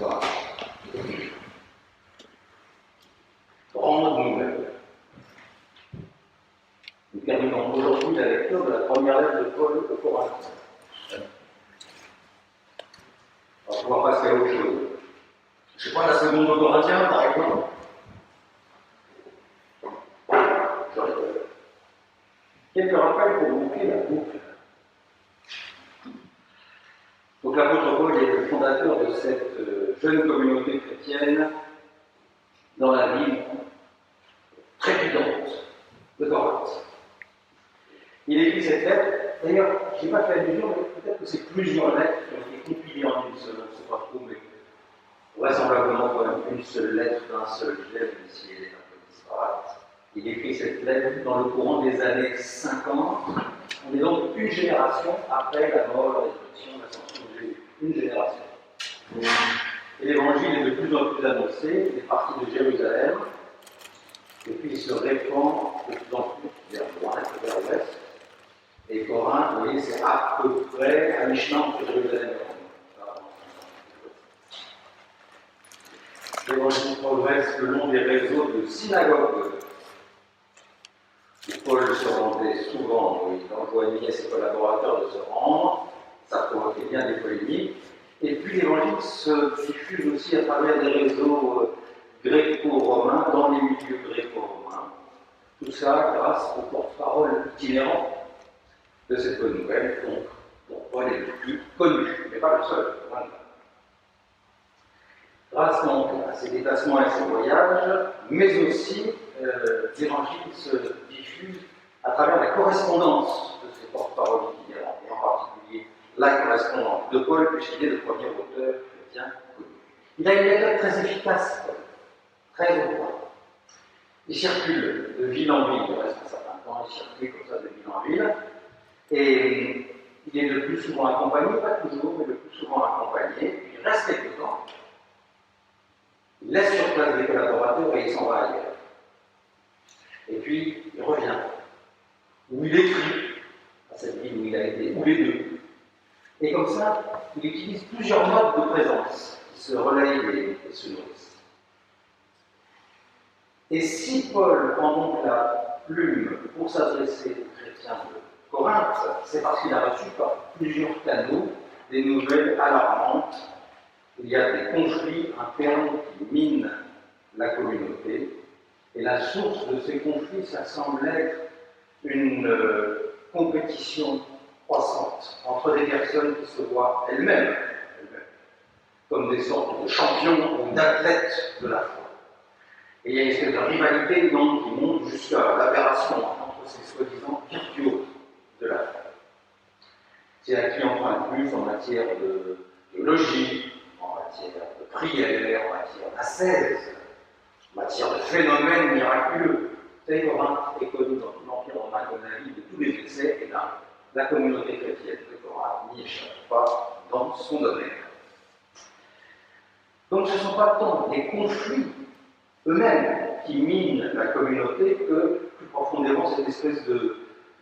soir. Grande nouvelle. Nous terminons aujourd'hui la lecture de la première lettre de Paul aux Corinthiens. On va pouvoir passer à autre chose. Je ne sais pas, la seconde aux Corinthiens, par exemple. Quelques rappels pour boucler la boucle. Donc l'apôtre Paul est le fondateur de cette jeune communauté chrétienne dans la ville trépidante de Corinthe. Il écrit cette lettre, d'ailleurs, je n'ai pas fait allusion, mais peut-être que c'est plusieurs lettres qui ont été compilées en une seule, on ne sait pas trop, mais vraisemblablement quand même une seule lettre d'un seul jet, même si elle est un peu disparate. Il écrit cette lettre dans le courant des années 50. On est donc une génération après la mort, la résurrection, l'ascension de Jésus. Une génération. Et l'évangile est de plus en plus annoncé, il est parti de Jérusalem, et puis il se répand de plus en plus vers l'ouest, vers l'ouest. Et Corinthe, vous voyez, c'est à peu près à mi-chemin entre Jérusalem et Rome. L'évangile progresse le long des réseaux de synagogues. Paul se rendait souvent, il enjoignait ses collaborateurs de se rendre, ça provoquait bien des polémiques. Et puis l'évangile se diffuse aussi à travers des réseaux gréco-romains, dans les milieux gréco-romains. Tout ça grâce au porte-parole itinérant de cette bonne nouvelle, dont Paul est le plus connu, mais pas le seul. Grâce donc à ses déplacements et à ses voyages, mais aussi l'évangile se diffuse à travers la correspondance de ces porte-paroles itinérants, et en particulier la correspondance de Paul, puisqu'il est le premier auteur chrétien connu. Il a une méthode très efficace, Paul, très au point. Il circule de ville en ville, il reste un certain temps, il circule comme ça de ville en ville, et il est le plus souvent accompagné, pas toujours, mais le plus souvent accompagné, il reste quelque temps, il laisse sur place des collaborateurs et il s'en va ailleurs. Et puis, il revient, ou il écrit à cette ville où il a été, ou les deux. Et comme ça, il utilise plusieurs modes de présence qui se relayent et se nourrissent. Et si Paul prend donc la plume pour s'adresser aux chrétiens de Corinthe, c'est parce qu'il a reçu par plusieurs canaux des nouvelles alarmantes. Il y a des conflits internes qui minent la communauté. Et la source de ces conflits, ça semble être une compétition croissante entre des personnes qui se voient elles-mêmes comme des sortes de champions ou d'athlètes de la foi. Et il y a une espèce de rivalité donc, qui monte jusqu'à l'aberration entre ces soi-disant virtuoses de la foi. C'est à qui en prend le plus en matière de théologie, en matière de prière, en matière d'ascèse, en matière de phénomènes miraculeux. Vous savez, Corinthe est connu dans tout l'Empire romain comme la ville de tous les excès, et bien, la communauté chrétienne de Corinthe n'y échappe pas dans son domaine. Donc ce ne sont pas tant des conflits eux-mêmes qui minent la communauté que, plus profondément, cette espèce de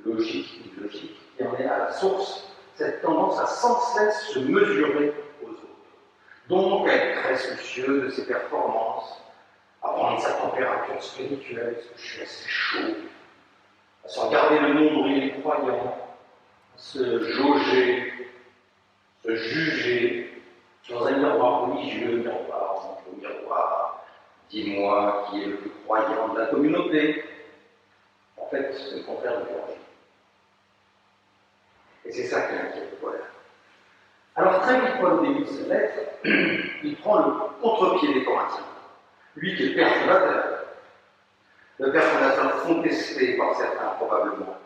logique idéologique qui en est à la source, cette tendance à sans cesse se mesurer aux autres. Donc à être très soucieux de ses performances, à prendre sa température spirituelle, est-ce que je suis assez chaud, à se regarder le nombril croyant, à se jauger, se juger dans un miroir religieux, miroir, dis-moi qui est le plus croyant de la communauté. En fait, c'est le contraire de l'évangile. Et c'est ça qui inquiète Paul. Alors très vite, Paul, au début de cette lettre, il prend le contre-pied des Corinthiens. Lui qui est le père fondateur contesté par certains probablement,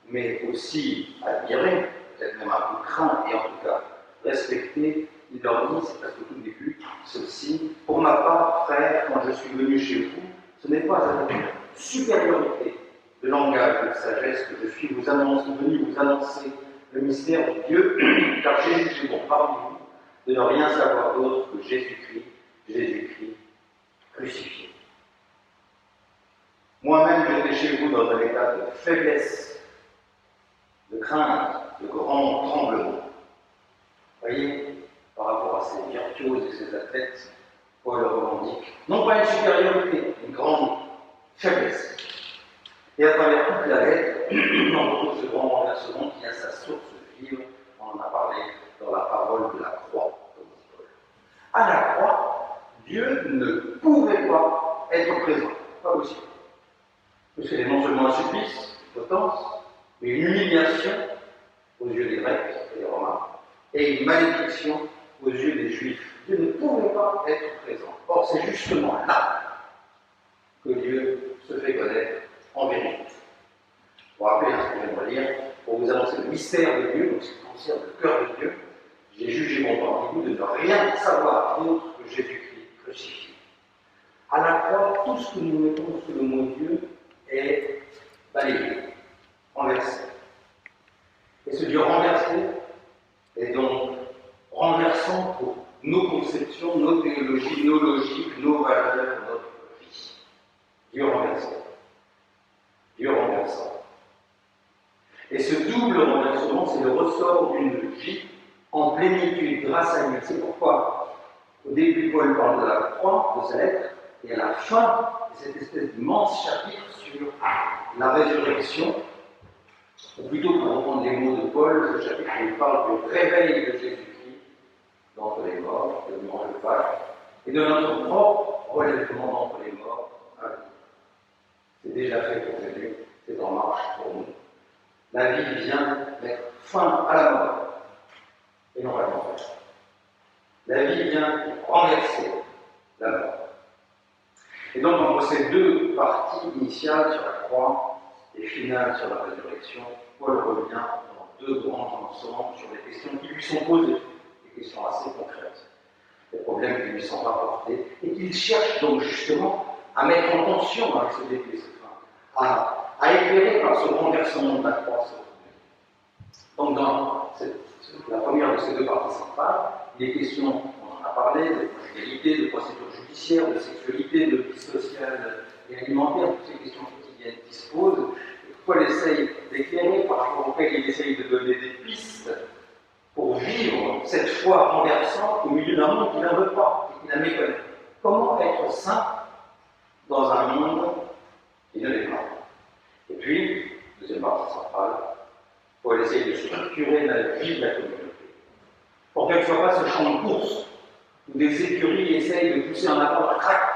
mais aussi admiré, peut-être même un peu craint, et en tout cas respecté, il leur dit, c'est presque au tout début, ceci: pour ma part, frère, quand je suis venu chez vous, ce n'est pas avec une supériorité de langage et de sagesse que je suis venu vous annoncer le mystère de Dieu, car j'ai jugé bon parmi vous de ne rien savoir d'autre que Jésus-Christ crucifié. Moi-même, j'étais chez vous dans un état de faiblesse, de crainte, de grand tremblement. Vous voyez, par rapport à ces virtuoses et ces athlètes, Paul revendique non pas une supériorité, une grande faiblesse. Et à travers toute la lettre, on retrouve ce grand renversement qui a sa source vive, on en a parlé dans la parole de la croix, comme dit Paul. À la croix, Dieu ne pouvait pas être présent, pas possible. Parce que c'est non seulement un supplice, une potence, mais une humiliation aux yeux des Grecs et des Romains, et une malédiction aux yeux des Juifs. Dieu ne pouvait pas être présent. Or, c'est justement là que Dieu se fait connaître en vérité. Pour rappeler ce que je viens de dire, pour vous annoncer le mystère de Dieu, donc ce qui concerne le cœur de Dieu, j'ai jugé mon parmi vous de ne rien savoir d'autre que Jésus-Christ crucifié. À la croix, tout ce que nous mettons sous le mot Dieu est balayé, renversé. Et ce Dieu renversé est donc renversant pour nos conceptions, nos théologies, nos logiques, nos valeurs, notre vie. Dieu renversé. Dieu renversant. Et ce double renversement, c'est le ressort d'une vie en plénitude grâce à lui. C'est pourquoi, au début, Paul parle de la croix, de sa lettre, et à la fin, cette espèce d'immense chapitre sur la résurrection, ou plutôt pour reprendre les mots de Paul, ce chapitre il parle du réveil de Jésus-Christ d'entre les morts, de dimanche de Pâques, et de notre propre relèvement d'entre les morts à venir. C'est déjà fait pour Jésus, c'est en marche pour nous. La vie vient mettre fin à la mort, et non pas l'enfer. La vie vient renverser la mort. Et donc, entre ces deux parties initiales sur la croix et finales sur la résurrection, Paul revient dans deux grands ensembles sur les questions qui lui sont posées, des questions assez concrètes, des problèmes qui lui sont rapportés, et qu'il cherche donc justement à mettre en tension avec ce début et cette fin, à éclairer par ce renversement de la croix. Donc, dans la première de ces deux parties centrales, il est question, on en a parlé, de conjugalité, de procédure judiciaire, de sexualité, de vie sociale et alimentaire, toutes ces questions quotidiennes qui se posent. Paul essaye d'éclairer par rapport auxquelles il essaye de donner des pistes pour vivre cette foi renversante au milieu d'un monde qui n'en veut pas et qui la méconnaît. Comment être saint dans un monde qui ne l'est pas? Et puis, deuxième partie centrale, Paul essaye de structurer la vie de la communauté pour qu'elle ne soit pas ce champ de course où des écuries essayent de pousser en avant la traque,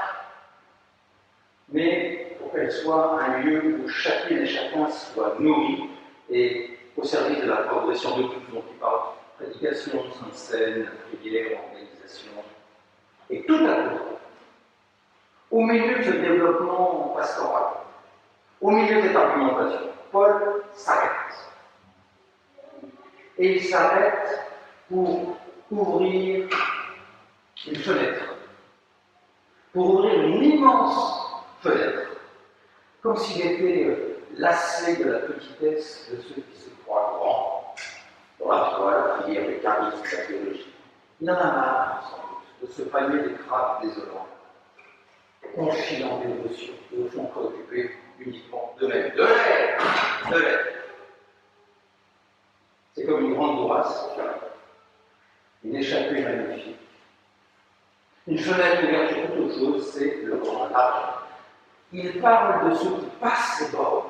mais pour qu'elle soit un lieu où chacune et chacun soit nourri et au service de la progression de tous, dont il parle prédication, scène, prière, organisation, et tout à coup, au milieu de ce développement pastoral, au milieu de cette argumentation, Paul s'arrête. Et il s'arrête pour ouvrir une fenêtre, pour ouvrir une immense fenêtre, comme s'il était lassé de la petitesse de ceux qui se croient grands dans la foi, la prière, les charismes, la théologie. Il en a marre, sans doute, de ce panier des crabes désolants, confiés en dévotion, et au fond préoccupés uniquement d'eux-mêmes. De l'air, de l'air. C'est comme une grande bourrasse, une échappée magnifique. Une fenêtre ouverte sur toute autre chose, c'est le grand large. Il parle de ce qui passe les bornes.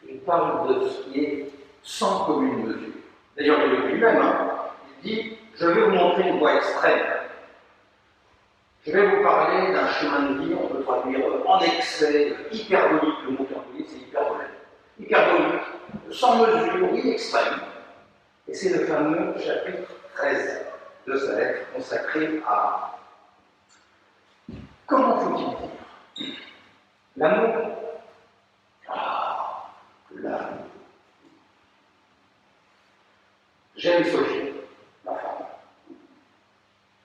Il parle de ce qui est sans commune mesure. D'ailleurs, il le dit lui-même, il dit, je vais vous montrer une voie extrême. Je vais vous parler d'un chemin de vie, on peut traduire en excès, hyperbolique, le mot hyperbolique, c'est hyperbolique. Hyperbolique, sans mesure, oui, extrême. Et c'est le fameux chapitre 13 de sa lettre consacré à comment faut-il dire l'amour. L'amour. J'aime Sophie, ma femme.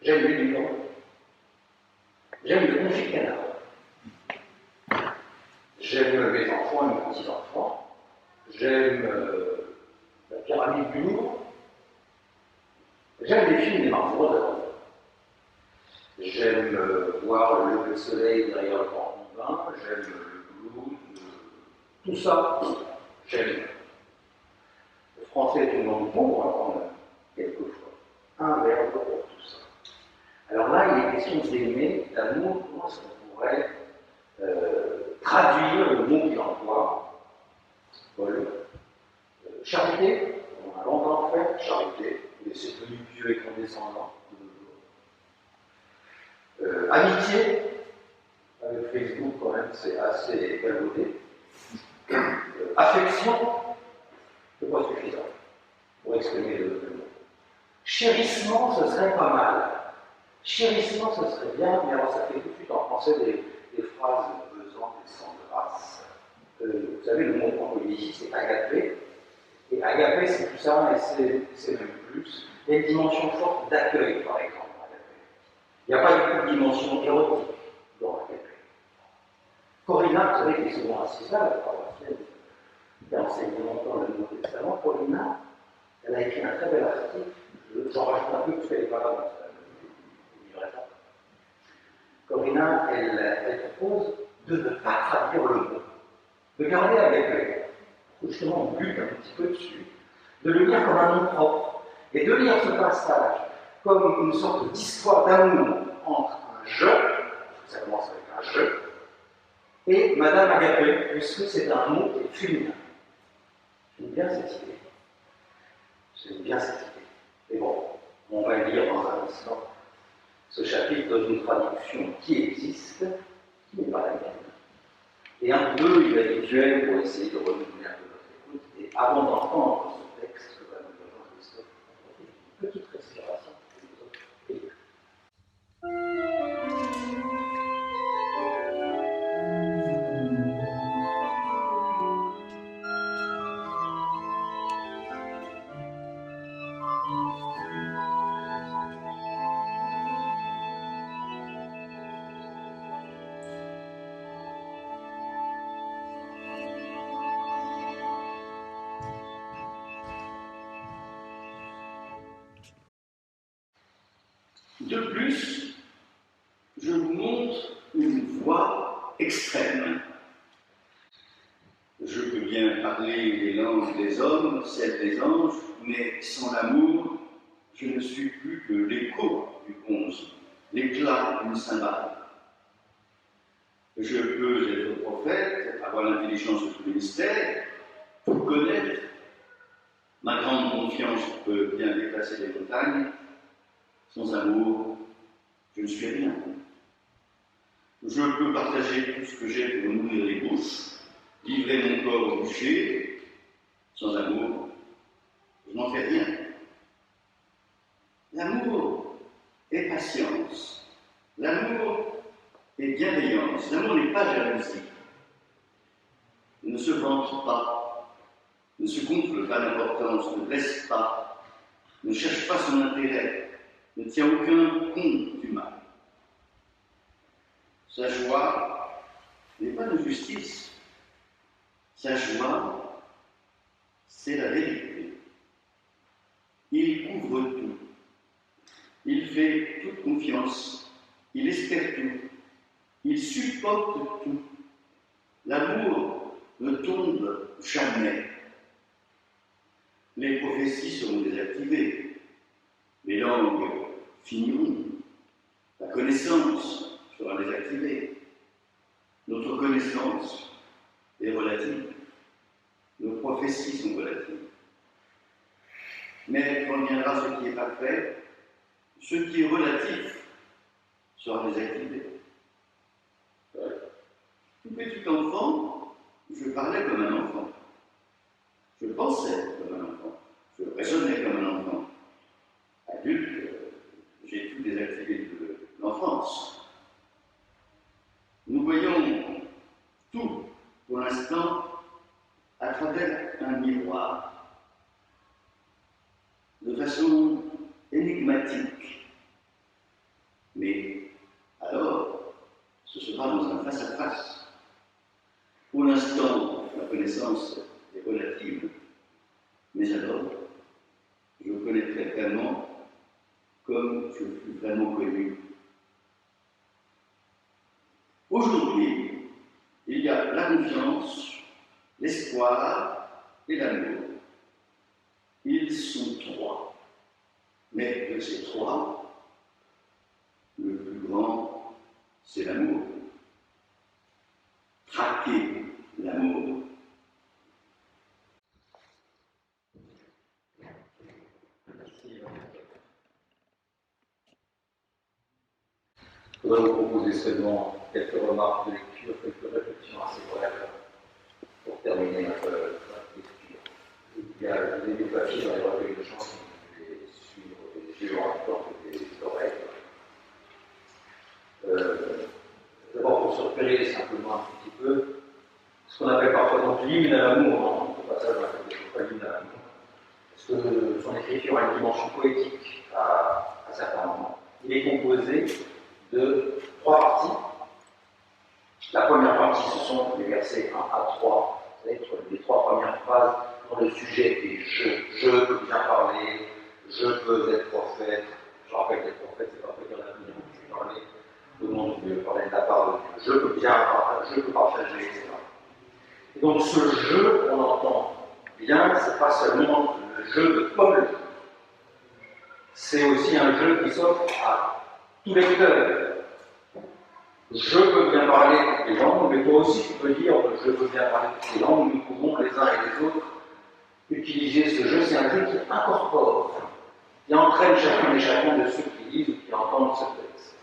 J'aime l'union. J'aime le confit canard. J'aime mes enfants et mes petits-enfants. J'aime la pyramide du Louvre. J'aime les films des Marfors. J'aime voir le lever de soleil derrière le grand vin. J'aime le blues. Tout ça, j'aime. Le français est une langue pauvre, quand même, quelquefois. un verbe pour tout ça. Alors là, il est question d'aimer, d'amour, comment est-ce qu'on pourrait traduire le mot qu'il emploie, Paul. Charité, on a longtemps fait, charité, mais c'est devenu pieux et condescendant. Amitié, avec Facebook quand même, c'est assez galvaudé. Affection, c'est pas suffisant pour exprimer le mot. Chérissement, ce serait pas mal. Chérissement, ce serait bien, mais alors ça fait tout de suite en français des phrases pesantes et sans grâce. Vous savez, le mot qu'on emploie ici, c'est agapé. Et agapé, c'est tout ça, et c'est même plus. Il y a une dimension forte d'accueil, par exemple, dans agapé. Il n'y a pas du tout de dimension érotique dans agapé. Corina, vous savez, qui est souvent assise là, la paroissienne, qui a enseigné longtemps le Nouveau Testament, Corina, elle a écrit un très bel article, j'en rajoute un peu parce qu'elle n'est pas là, donc je ne dirai pas. Corina, elle propose de ne pas traduire le mot, de garder avec justement on bute un petit peu dessus, de le lire comme un nom propre, et de lire ce passage comme une sorte d'histoire d'amour entre un je, ça commence avec un je, et Madame Agapé, puisque c'est un mot qui est féminin. J'aime bien cette idée. J'aime bien cette idée. Et bon, on va lire dans un instant ce chapitre dans une traduction qui existe, qui n'est pas la mienne. Et un peu, il est rituel pour essayer de renouveler un peu notre écoute. Et avant d'entendre ce texte que va nous dire Jean-Christophe, une petite respiration pour les autres. De plus, je vous montre une voie extrême. Je peux bien parler les langues des hommes, celles des anges, mais sans l'amour, je ne suis plus que l'écho du bronze, l'éclat d'une cymbale. Je peux être prophète, avoir l'intelligence de tous les mystères, tout connaître. Ma grande confiance peut bien déplacer les montagnes. Sans amour, je ne suis rien. Je peux partager tout ce que j'ai pour nourrir les bouches, livrer mon corps au bûcher. Sans amour, je n'en fais rien. L'amour est patience. L'amour est bienveillance. L'amour n'est pas jalousie. Il ne se vante pas, ne se gonfle pas d'importance, ne blesse pas, ne cherche pas son intérêt, ne tient aucun compte du mal. Sa joie n'est pas de justice. Sa joie, c'est la vérité. Il couvre tout. Il fait toute confiance. Il espère tout. Il supporte tout. L'amour ne tombe jamais. Les prophéties seront désactivées. Les langues finiront. La connaissance sera désactivée. Notre connaissance est relative. Nos prophéties sont relatives. Mais quand viendra ce qui est parfait, ce qui est relatif sera désactivé. Tout petit enfant, je parlais comme un enfant. Je pensais comme un enfant. Je raisonnais comme un enfant. Adulte, j'ai tout désactivé de l'enfance. Nous voyons tout, pour l'instant, à travers un miroir, de façon énigmatique. Mais alors, ce sera dans un face-à-face. Pour l'instant, la connaissance est relative, mais alors, je connaîtrai vraiment comme je fus vraiment connu. Aujourd'hui, il y a la confiance, l'espoir et l'amour. Ils sont trois. Mais de ces trois, le plus grand, c'est l'amour. Traquer l'amour. Je voudrais vous proposer seulement quelques remarques de lecture, quelques réflexions assez brèves pour terminer notre lecture. Il y a des papiers dans les recueils de chansons, vous pouvez suivre les yeux en même temps que des oreilles. D'abord, pour se repérer simplement un petit peu, ce qu'on appelle parfois donc l'hymne à l'amour, au passage on appelle pas l'hymne à l'amour, parce que son écriture a une dimension poétique à certains moments. Il est composé de trois parties. La première partie, ce sont les versets 1 à 3, c'est-à-dire les trois premières phrases dont le sujet est je peux bien parler, je peux être prophète. Je rappelle qu'être prophète, c'est pas pour dire l'avenir, je peux parler, tout le monde veut parler de la part de Dieu, je peux bien partager, je peux partager, etc. Et donc ce je, on entend bien, c'est pas seulement le jeu de Paul, c'est aussi un jeu qui s'offre à tous les lecteurs. Je peux bien parler toutes les langues, mais toi aussi tu peux dire je peux bien parler toutes les langues, nous pouvons les uns et les autres utiliser ce jeu. C'est un jeu qui incorpore, qui entraîne chacun et chacun de ceux qui lisent ou qui entendent ce texte.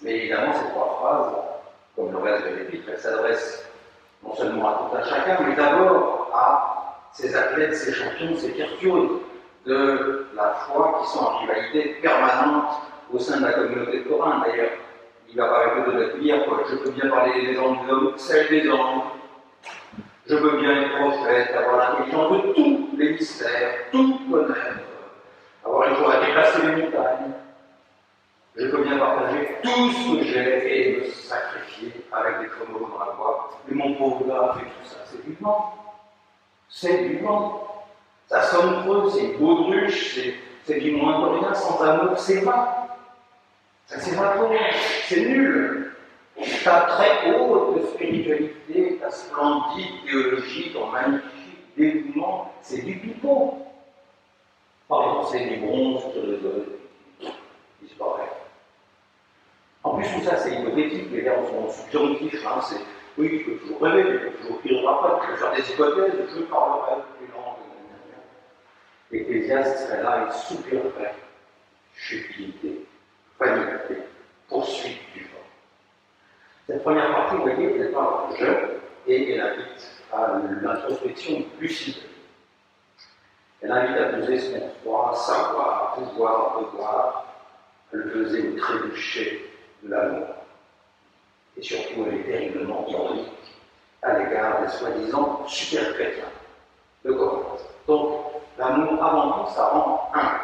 Mais évidemment, ces trois phrases, comme le reste de l'épître, elles s'adressent non seulement à tout un chacun, mais d'abord à ces athlètes, ces champions, ces virtuoses de la foi qui sont en rivalité permanente au sein de la communauté de Corinthe. D'ailleurs, il va parler de notre dire, je peux bien parler des langues des hommes, celles des anges, je peux bien être prophète, avoir l'intelligence de tous les mystères, tout connaître, avoir les joies à déplacer les montagnes. Je peux bien partager tout ce que j'ai et me sacrifier avec des chronos dans la voie. Mais mon pauvre gars fait tout ça, c'est du vent. C'est du vent. Ça sonne creux, c'est une baudruche, c'est du moins de rien, sans amour, c'est vain. Ça s'évapore, c'est nul. Ta très haute spiritualité, ta splendide théologie, ton magnifique dévouement, c'est du pipeau. Pardon, c'est du bronze qui disparaît. En plus, tout ça, c'est hypothétique, les verbes sont subjonctifs. Hein, c'est, oui, tu peux toujours rêver, tu peux toujours dire pas, tu peux faire des hypothèses, je parlerai plus longtemps. L'Ecclésiaste serait là, il soupirerait. Futilité, vanité, poursuite du vent. Cette première partie, vous voyez, elle parle de je et elle invite à l'introspection lucide. Elle invite à peser ce qu'on croit, savoir, pouvoir, revoir, à le peser au trébuchet de l'amour. Et surtout, elle est terriblement ironique à l'égard des soi-disant super chrétiens de Corinthe. Donc, l'amour, avant tout, ça rend un.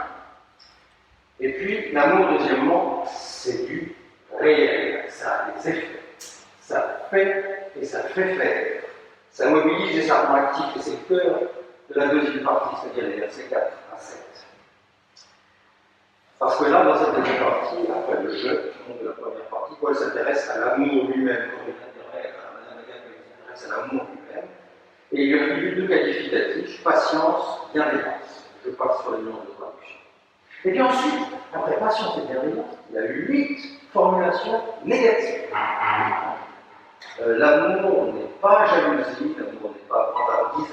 Et puis, l'amour, deuxièmement, c'est du réel, ça a des effets. Ça fait et ça fait faire. Ça mobilise et ça rend actif, et c'est le cœur de la deuxième partie, c'est-à-dire les versets 4 à 7. Parce que là, dans cette deuxième partie, après le jeu, donc de la première partie, Paul s'intéresse à l'amour lui-même, comme il s'intéresse à l'amour lui-même, et il lui attribue deux qualificatifs, patience, bienveillance. Je passe sur les noms de traduction. Et puis ensuite, après patience et bienveillance, il y a eu 8 formulations négatives. L'amour n'est pas jalousie, l'amour n'est pas vantardise,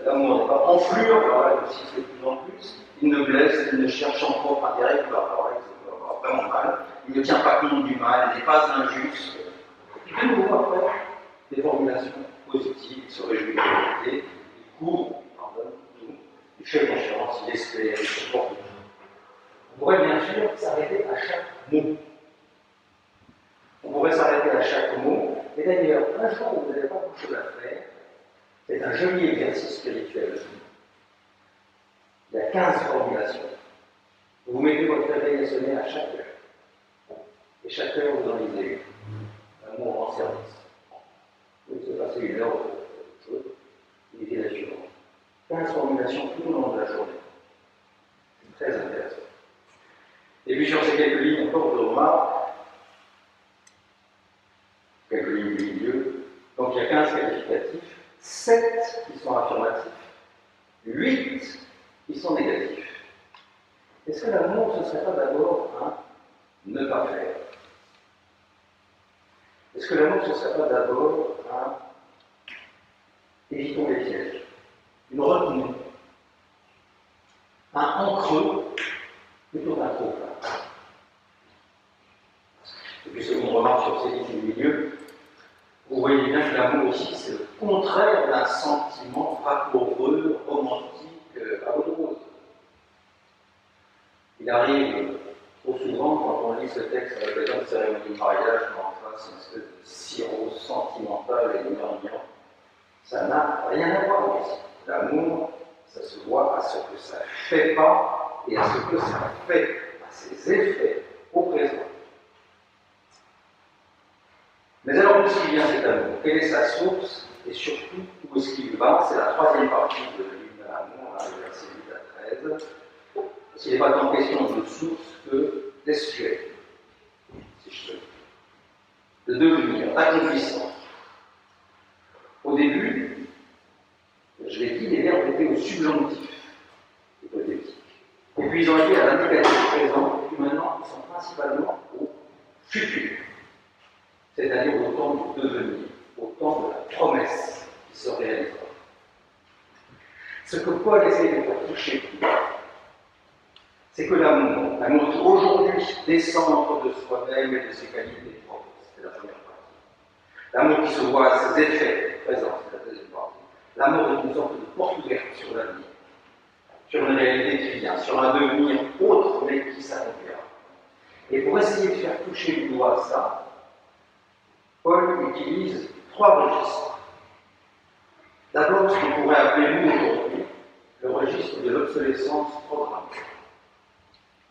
l'amour n'est pas enflure, voilà, il siffle de plus en plus, il ne blesse, il ne cherche son propre intérêt, il va vraiment mal, il ne tient pas compte du mal, il n'est pas injuste. Et puis de nouveau après, des formulations positives, il se réjouit de la vérité, il court, il pardonne tout, il fait confiance, il espère, il supporte tout. On pourrait bien sûr s'arrêter à chaque mot. On pourrait s'arrêter à chaque mot, et d'ailleurs, un jour où vous n'avez pas beaucoup de choses à faire, c'est un joli exercice spirituel. Il y a 15 formulations. Vous mettez votre réveil à sonner à chaque heure. Et chaque heure, vous en lisez une. Un mot en service. Vous pouvez se passer une heure autre chose. Lisez la suivante. 15 formulations tout au long de la journée. C'est très intéressant. Et puis sur ces quelques lignes encore de remarques, quelques lignes du milieu, donc il y a 15 qualificatifs, 7 qui sont affirmatifs 8 qui sont négatifs. Est-ce que l'amour, ce ne serait pas d'abord un ne pas faire? Est-ce que l'amour, ce ne serait pas d'abord un évitons les pièges, une retenue, un en creux plutôt qu'un trop plat? Et puis, seconde remarque sur ces lignes du milieu, vous voyez bien que l'amour ici, c'est le contraire d'un sentiment vaporeux, romantique, à l'eau de rose. Il arrive trop souvent, quand on lit ce texte à l'occasion de cérémonie de mariage, qu'on en fasse une espèce de sirop sentimental et gnangnan. Ça n'a rien à voir ici. L'amour, ça se voit à ce que ça ne fait pas et à ce que ça fait, à ses effets au présent. Mais alors, d'où vient cet amour? Quelle est sa source? Et surtout, où est-ce qu'il va? C'est la troisième partie de l'île de l'amour, le verset 8 à 13. Il n'est pas tant question de source que d'estuaire, si je peux dire. De devenir, d'accomplissement. Au début, je l'ai dit, les verbes étaient au subjonctif, hypothétique. Et puis ils ont été à l'indicatif présent, et puis maintenant ils sont principalement au futur. C'est-à-dire au temps du devenir, au temps de la promesse qui se réalisera. Ce que Paul essaie de faire toucher plus tard, c'est que l'amour qui aujourd'hui descend de soi-même et de ses qualités propres, c'est la première partie. L'amour qui se voit à ses effets présents, c'est la deuxième partie. L'amour est une sorte de porte ouverte sur l'avenir, sur une réalité qui vient, sur un devenir autre mais qui s'accomplira. Et pour essayer de faire toucher du doigt ça, Paul utilise trois registres. D'abord, ce qu'on pourrait appeler nous aujourd'hui le registre de l'obsolescence programmée.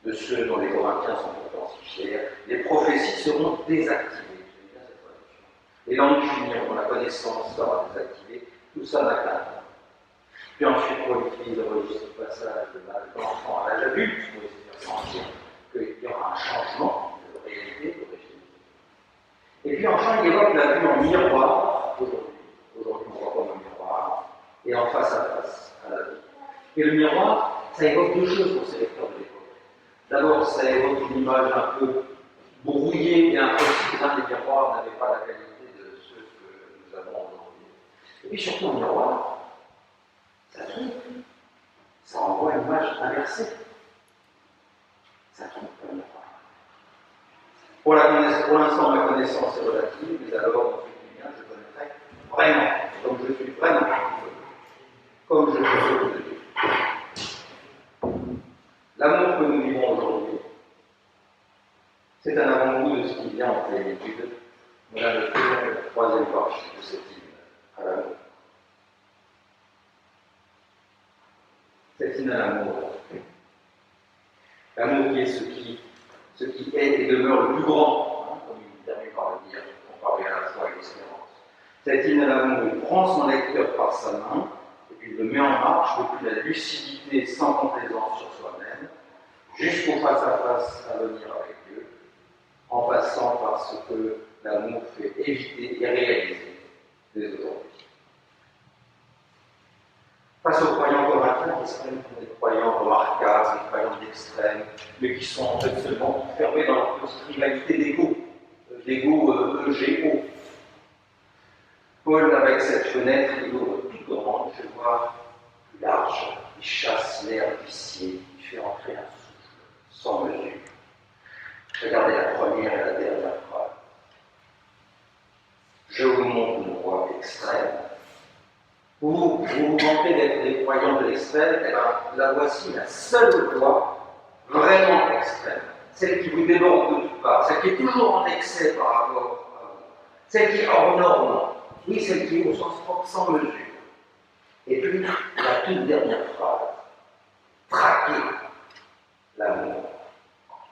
De ceux dont les Corinthiens sont pourtant si fiers, les prophéties seront désactivées. Bien cette traduction. Les langues finiront, la connaissance sera désactivée, tout ça n'a qu'un temps. Puis ensuite, Paul utilise le registre de passage de l'enfant à l'âge adulte, pour essayer de faire sentir qu'il y aura un changement de réalité, d'origine. Et puis enfin, il évoque la vue en miroir aujourd'hui. Aujourd'hui, on voit comme un miroir, et en face à face à la vie. Et le miroir, ça évoque deux choses pour ces lecteurs de l'époque. D'abord, ça évoque une image un peu brouillée et impossible. Les miroirs n'avaient pas la qualité de ceux que nous avons aujourd'hui. Et puis surtout, le miroir, ça trompe. Ça renvoie une image inversée. Ça trompe le miroir. Pour l'instant, ma connaissance est relative, mais alors, dans ce lien, je connaîtrai vraiment, comme je suis vraiment, comme je suis de Dieu. L'amour que nous vivons aujourd'hui, c'est un amour de ce qui vient en plénitude. Voilà le troisième partie de cette hymne à l'amour. Cette hymne à l'amour. L'amour qui est ce qui est et demeure le plus grand, comme il termine par le dire, comparé à la foi et l'espérance. Cette hymne à l'amour, il prend son lecteur par sa main, et puis il le met en marche depuis la lucidité sans complaisance sur soi-même, jusqu'au face-à-face à venir avec Dieu, en passant par ce que l'amour fait éviter et réaliser dès aujourd'hui. Face aux croyants corinthiens qui se prennent pour des croyants remarquables, des croyants d'extrême, mais qui sont en fait seulement fermés dans leur petite rivalité d'ego EGO. Paul, avec cette fenêtre, il ouvre toute grande, je vois plus large, il chasse l'air vicié, il fait entrer un souffle sans mesure. Regardez la première et la dernière phrase. Je vous montre une voie extrême. Vous manquez d'être des croyants de l'extrême, et bien la voici, la seule voie vraiment extrême. Celle qui vous déborde de toutes parts, celle qui est toujours en excès par rapport à vous, celle qui est hors norme, oui, celle qui est au sens propre sans mesure. Et puis, la toute dernière phrase, traquez l'amour.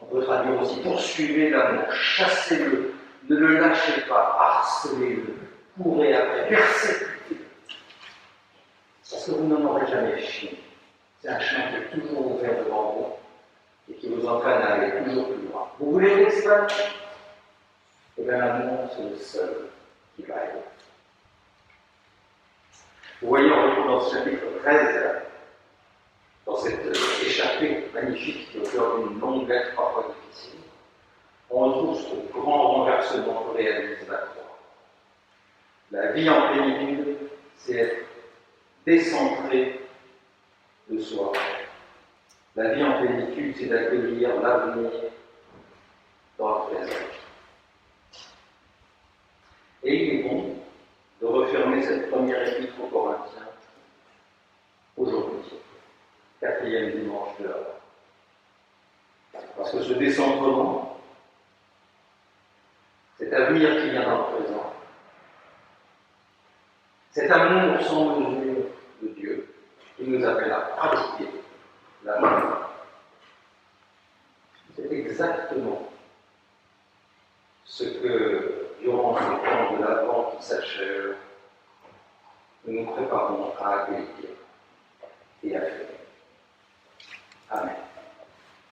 On peut traduire aussi, poursuivez l'amour, chassez-le, ne le lâchez pas, harcelez-le, courez après, persécutez. Parce que vous n'en aurez jamais fini. C'est un chemin qui est toujours ouvert devant vous et qui vous entraîne à aller toujours plus loin. Vous voulez l'extrême? Eh bien, l'amour, c'est le seul qui va aider. Vous voyez, on retrouve dans ce chapitre 13 dans cette échappée magnifique qui est au cœur d'une longue lettre parfois difficile, on trouve ce grand renversement que réalise la croix. La vie en plénitude, c'est être décentré de soi. La vie en plénitude, c'est d'accueillir l'avenir dans le présent. Et il est bon de refermer cette première épître aux Corinthiens aujourd'hui, 4e dimanche de l'Avent. Parce que ce décentrement, cet avenir qui vient dans le présent, cet amour sans mesure de Dieu, qui nous appelle à pratiquer l'amour, c'est exactement ce que, durant ce temps de l'Avent qui s'achève, nous nous préparons à accueillir et à faire.